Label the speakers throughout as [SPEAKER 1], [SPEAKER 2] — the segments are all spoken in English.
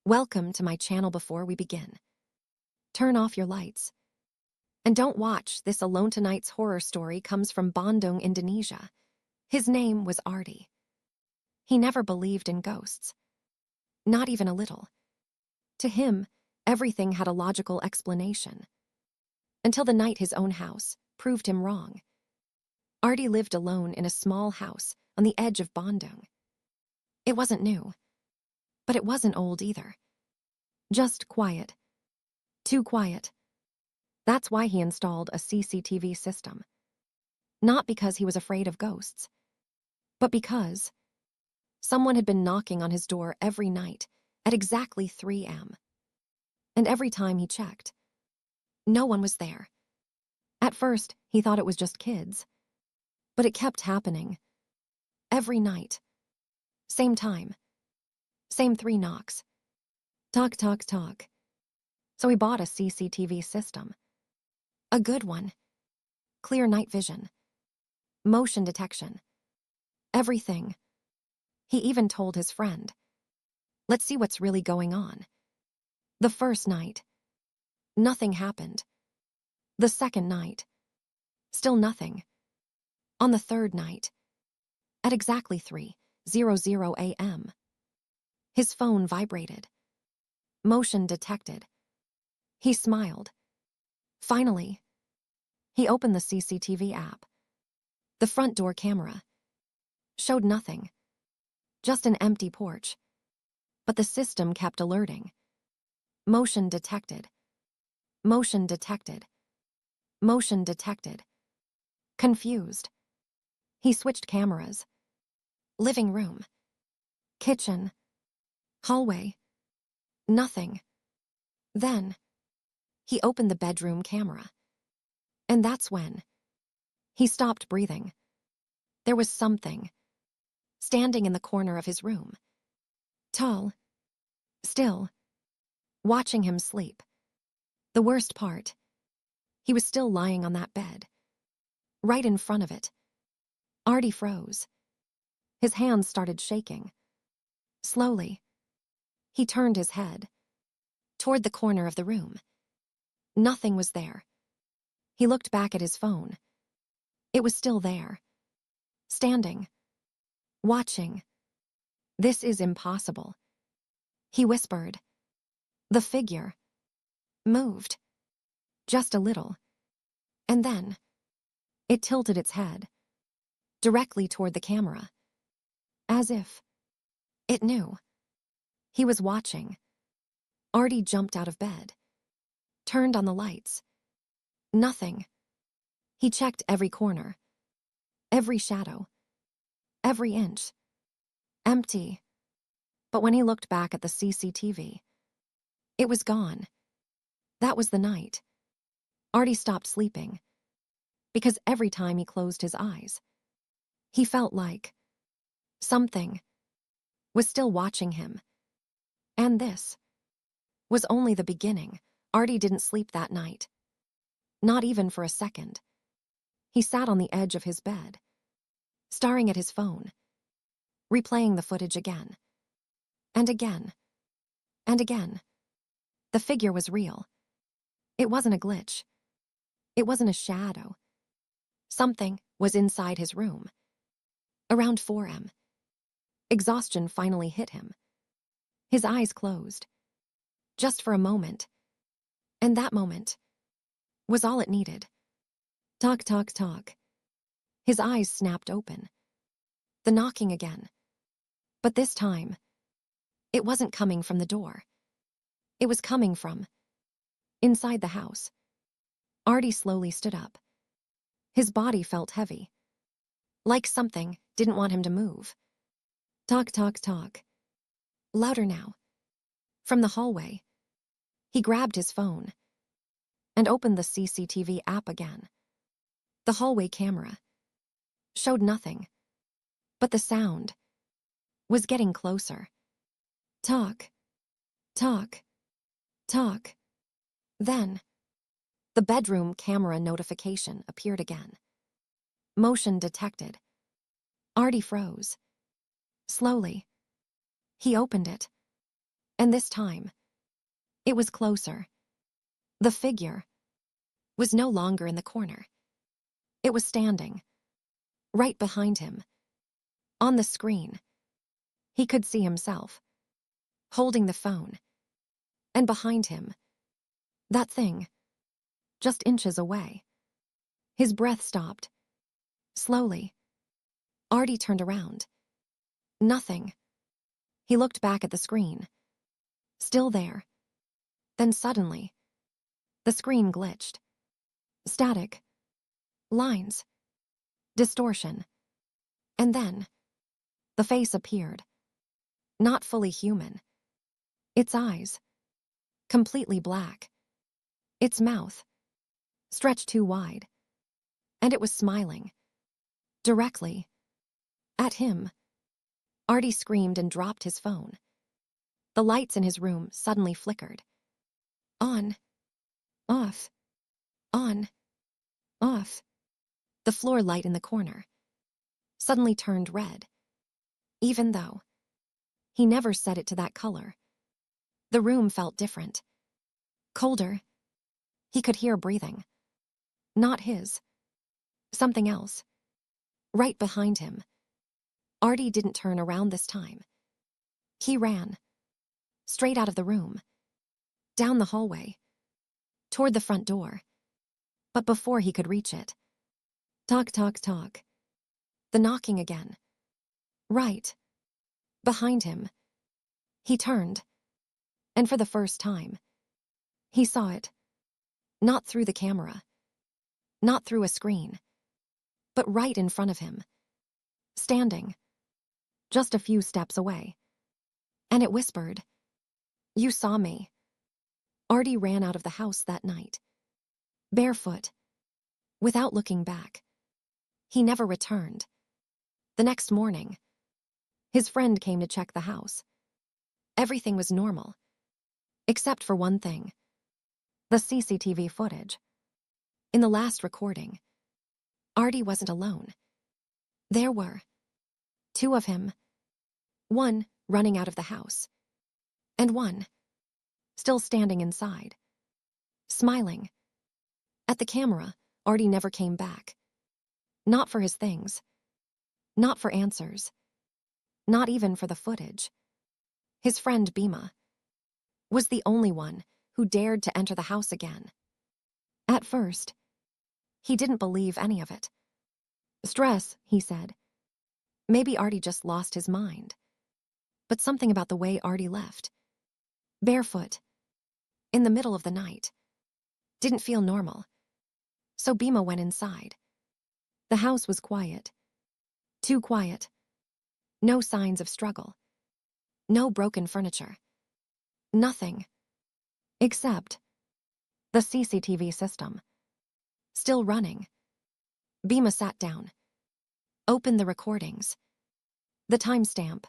[SPEAKER 1] Welcome to my channel. Before we begin, turn off your lights. And don't watch this alone. Tonight's horror story comes from Bandung, Indonesia. His name was Artie. He never believed in ghosts. Not even a little. To him, everything had a logical explanation. Until the night his own house proved him wrong. Artie lived alone in a small house on the edge of Bandung. It wasn't new, but it wasn't old either. Just quiet. Too quiet. That's why he installed a CCTV system. Not because he was afraid of ghosts, but because someone had been knocking on his door every night at exactly 3 a.m. And every time he checked, no one was there. At first, he thought it was just kids, but it kept happening. Every night. Same time. Same 3 knocks. Talk, talk, talk. So he bought a CCTV system. A good one. Clear night vision. Motion detection. Everything. He even told his friend, "Let's see what's really going on." The first night, nothing happened. The second night, still nothing. On the third night, at exactly 3:00 a.m., his phone vibrated. Motion detected. He smiled. Finally, he opened the CCTV app. The front door camera showed nothing, just an empty porch. But the system kept alerting. Motion detected. Motion detected. Motion detected. Confused, he switched cameras. Living room. Kitchen. Hallway. Nothing. Then, he opened the bedroom camera. And that's when he stopped breathing. There was something standing in the corner of his room. Tall. Still. Watching him sleep. The worst part, he was still lying on that bed. Right in front of it. Artie froze. His hands started shaking. Slowly, he turned his head toward the corner of the room. Nothing was there. He looked back at his phone. It was still there. Standing. Watching. "This is impossible," he whispered. The figure moved. Just a little. And then, it tilted its head directly toward the camera. As if it knew. He was watching. Artie jumped out of bed. Turned on the lights. Nothing. He checked every corner. Every shadow. Every inch. Empty. But when he looked back at the CCTV, it was gone. That was the night. Artie stopped sleeping. Because every time he closed his eyes, he felt like something was still watching him. And this was only the beginning. Artie didn't sleep that night. Not even for a second. He sat on the edge of his bed, staring at his phone, replaying the footage again. And again. And again. The figure was real. It wasn't a glitch. It wasn't a shadow. Something was inside his room. Around 4 a.m., exhaustion finally hit him. His eyes closed. Just for a moment. And that moment was all it needed. Talk, talk, talk. His eyes snapped open. The knocking again. But this time, it wasn't coming from the door. It was coming from inside the house. Artie slowly stood up. His body felt heavy. Like something didn't want him to move. Talk, talk, talk. Louder now. From the hallway. He grabbed his phone and opened the CCTV app again. The hallway camera showed nothing, but the sound was getting closer. Talk, talk, talk. Then, the bedroom camera notification appeared again. Motion detected. Artie froze. Slowly, he opened it. And this time, it was closer. The figure was no longer in the corner. It was standing, right behind him. On the screen, he could see himself, holding the phone. And behind him, that thing, just inches away. His breath stopped. Slowly, Artie turned around. Nothing. He looked back at the screen. Still there. Then suddenly, the screen glitched. Static. Lines. Distortion. And then, the face appeared. Not fully human. Its eyes, completely black. Its mouth, stretched too wide. And it was smiling. Directly. At him. Artie screamed and dropped his phone. The lights in his room suddenly flickered. On. Off. On. Off. The floor light in the corner suddenly turned red. Even though he never set it to that color, the room felt different. Colder. He could hear breathing. Not his. Something else. Right behind him. Artie didn't turn around this time. He ran. Straight out of the room. Down the hallway. Toward the front door. But before he could reach it. Tock, tock, tock. The knocking again. Right. Behind him. He turned. And for the first time, he saw it. Not through the camera. Not through a screen. But right in front of him. Standing. Just a few steps away. And it whispered, "You saw me." Artie ran out of the house that night. Barefoot. Without looking back. He never returned. The next morning, his friend came to check the house. Everything was normal. Except for one thing. The CCTV footage. In the last recording, Artie wasn't alone. There were two of him. One running out of the house. And one still standing inside. Smiling. At the camera, Artie never came back. Not for his things. Not for answers. Not even for the footage. His friend Bhima was the only one who dared to enter the house again. At first, he didn't believe any of it. Stress, he said. Maybe Artie just lost his mind. But something about the way Artie left, barefoot, in the middle of the night, didn't feel normal. So Bhima went inside. The house was quiet. Too quiet. No signs of struggle. No broken furniture. Nothing. Except the CCTV system. Still running. Bhima sat down. Opened the recordings. The timestamp.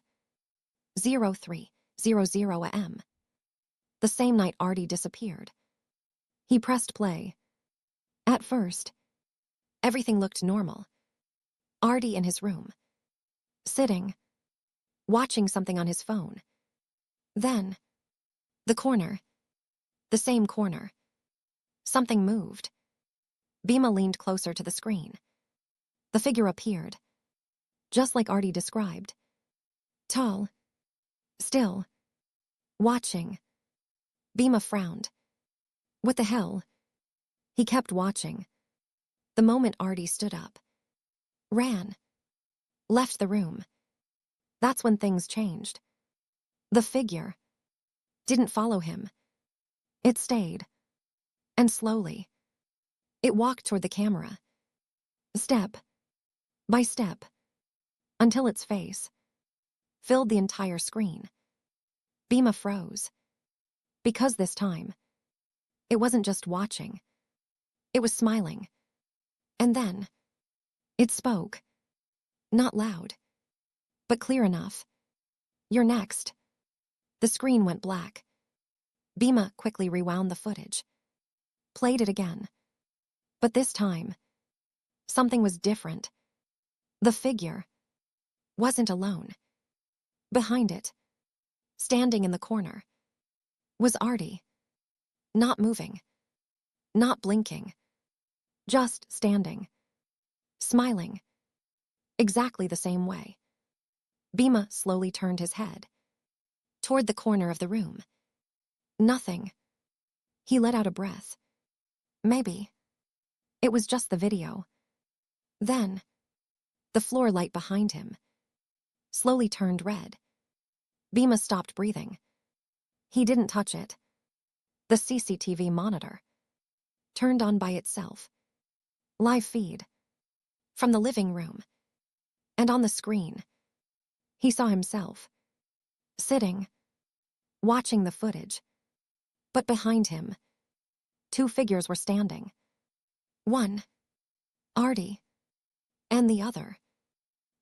[SPEAKER 1] 03:00 a.m. The same night Artie disappeared. He pressed play. At first, everything looked normal. Artie in his room. Sitting. Watching something on his phone. Then, the corner. The same corner. Something moved. Bhima leaned closer to the screen. The figure appeared. Just like Artie described. Tall. Still. Watching. Bhima frowned. What the hell? He kept watching. The moment Artie stood up. Ran. Left the room. That's when things changed. The figure didn't follow him. It stayed. And slowly, it walked toward the camera. Step by step. Until its face filled the entire screen. Bhima froze. Because this time, it wasn't just watching. It was smiling. And then, it spoke. Not loud, but clear enough. "You're next." The screen went black. Bhima quickly rewound the footage. Played it again. But this time, something was different. The figure wasn't alone. Behind it, standing in the corner, was Artie. Not moving. Not blinking. Just standing. Smiling. Exactly the same way. Bhima slowly turned his head. Toward the corner of the room. Nothing. He let out a breath. Maybe. It was just the video. Then, the floor light behind him slowly turned red. Bhima stopped breathing. He didn't touch it. The CCTV monitor turned on by itself. Live feed. From the living room. And on the screen, he saw himself. Sitting. Watching the footage. But behind him, two figures were standing. One, Artie, and the other,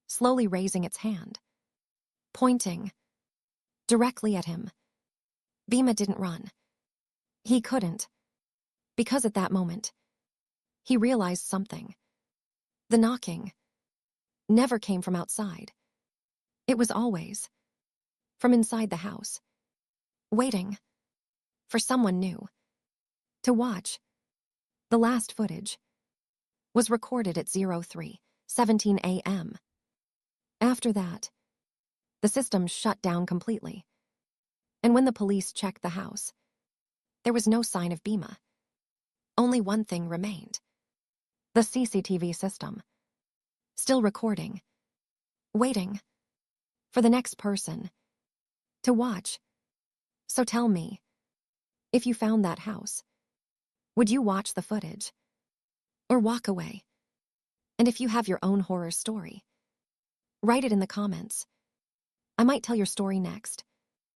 [SPEAKER 1] slowly raising its hand. Pointing. Directly at him. Bhima didn't run. He couldn't. Because at that moment, he realized something. The knocking never came from outside. It was always from inside the house. Waiting for someone new to watch. The last footage was recorded at 03:17 a.m. After that, the system shut down completely. And when the police checked the house, there was no sign of Bhima. Only one thing remained. The CCTV system. Still recording. Waiting for the next person to watch. So tell me, if you found that house, would you watch the footage? Or walk away? And if you have your own horror story, write it in the comments. I might tell your story next.